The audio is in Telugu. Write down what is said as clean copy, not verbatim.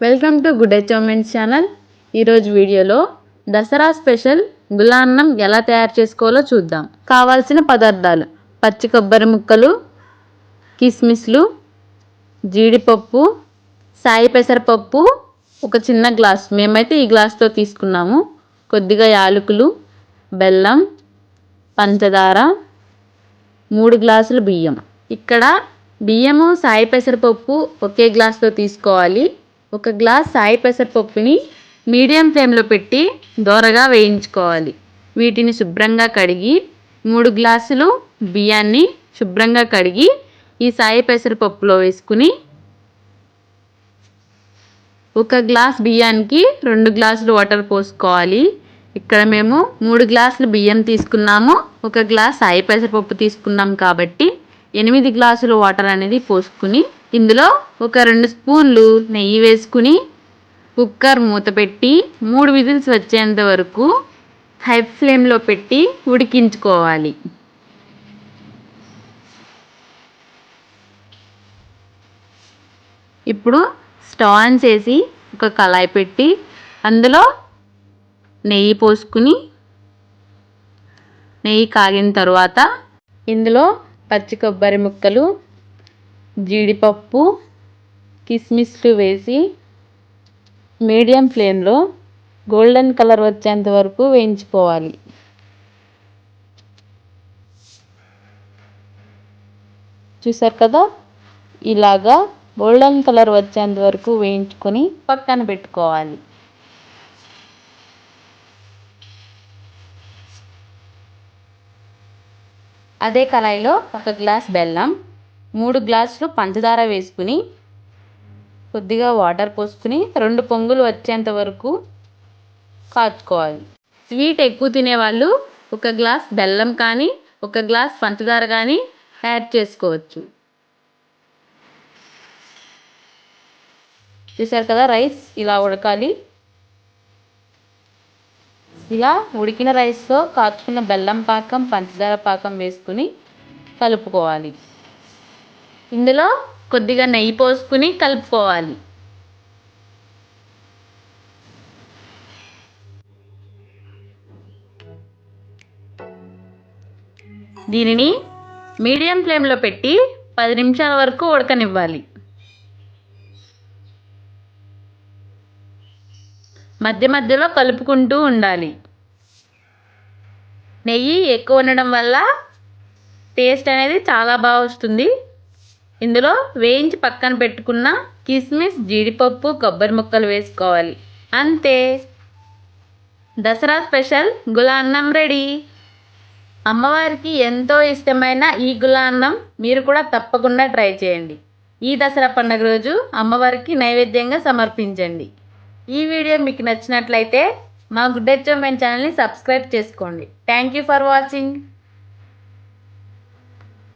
Welcome to good achievements channel. ఈరోజు వీడియోలో దసరా స్పెషల్ గులాన్నం ఎలా తయారు చేసుకోవాలో చూద్దాం. కావాల్సిన పదార్థాలు: పచ్చి కొబ్బరి ముక్కలు, కిస్మిస్లు, జీడిపప్పు, సాయి పెసరపప్పు, ఒక చిన్న గ్లాస్, మేమైతే ఈ గ్లాస్తో తీసుకున్నాము, కొద్దిగా యాలకులు, బెల్లం, పంచదార, 3 గ్లాసులు బియ్యం. ఇక్కడ బియ్యము సాయి పెసరపప్పు ఒకే గ్లాస్తో తీసుకోవాలి. 1 గ్లాస్ సాయి పెసరపప్పుని మీడియం ఫ్లేమ్లో పెట్టి దోరగా వేయించుకోవాలి. వీటిని శుభ్రంగా కడిగి 3 గ్లాసులు బియ్యాన్ని శుభ్రంగా కడిగి ఈ సాయి పెసరపప్పులో వేసుకుని 1 గ్లాస్ బియ్యానికి 2 గ్లాసులు వాటర్ పోసుకోవాలి. ఇక్కడ మేము 3 గ్లాసులు బియ్యం తీసుకున్నాము, 1 గ్లాస్ సాయి పెసరపప్పు తీసుకున్నాం కాబట్టి 8 గ్లాసులు వాటర్ అనేది పోసుకుని ఇందులో ఒక 2 స్పూన్లు నెయ్యి వేసుకుని కుక్కర్ మూత పెట్టి 3 విజిల్స్ వచ్చేంత వరకు హై ఫ్లేమ్లో పెట్టి ఉడికించుకోవాలి. ఇప్పుడు స్టవ్ ఆన్ చేసి ఒక కళాయి పెట్టి అందులో నెయ్యి పోసుకుని నెయ్యి కాగిన తర్వాత ఇందులో పచ్చి కొబ్బరి ముక్కలు, జీడిపప్పు, కిస్మిస్లు వేసి మీడియం ఫ్లేమ్లో గోల్డెన్ కలర్ వచ్చేంత వరకు వేయించుకోవాలి. చూసారు కదా, ఇలాగా గోల్డెన్ కలర్ వచ్చేంత వరకు వేయించుకొని పక్కన పెట్టుకోవాలి. అదే కళాయిలో 1 గ్లాస్ బెల్లం, 3 గ్లాసులు పంచదార వేసుకుని కొద్దిగా వాటర్ పోసుకుని 2 పొంగులు వచ్చేంత వరకు కాచుకోవాలి. స్వీట్ ఎక్కువ తినేవాళ్ళు 1 గ్లాస్ బెల్లం కానీ 1 గ్లాస్ పంచదార కానీ యాడ్ చేసుకోవచ్చు. చూసారు కదా, రైస్ ఇలా ఉడకాలి. ఇలా ఉడికిన రైస్లో కాచుకున్న బెల్లం పాకం, పంచదార పాకం వేసుకుని కలుపుకోవాలి. ఇందులో కొద్దిగా నెయ్యి పోసుకుని కలుపుకోవాలి. దీనిని మీడియం ఫ్లేమ్లో పెట్టి 10 నిమిషాల వరకు ఉడకనివ్వాలి. మధ్య మధ్యలో కలుపుకుంటూ ఉండాలి. నెయ్యి ఎక్కువ ఉండడం వల్ల టేస్ట్ అనేది చాలా బాగా వస్తుంది. ఇందులో వేయించి పక్కన పెట్టుకున్న కిస్మిస్, జీడిపప్పు, కొబ్బరి ముక్కలు వేసుకోవాలి. అంతే, దసరా స్పెషల్ గులాన్నం రెడీ. అమ్మవారికి ఎంతో ఇష్టమైన ఈ గులాన్నం మీరు కూడా తప్పకుండా ట్రై చేయండి. ఈ దసరా పండుగ రోజు అమ్మవారికి నైవేద్యంగా సమర్పించండి. ఈ వీడియో మీకు నచ్చినట్లయితే మా గుడ్ అచీవ్మెంట్ ఛానల్ని సబ్స్క్రైబ్ చేసుకోండి. Thank you for watching.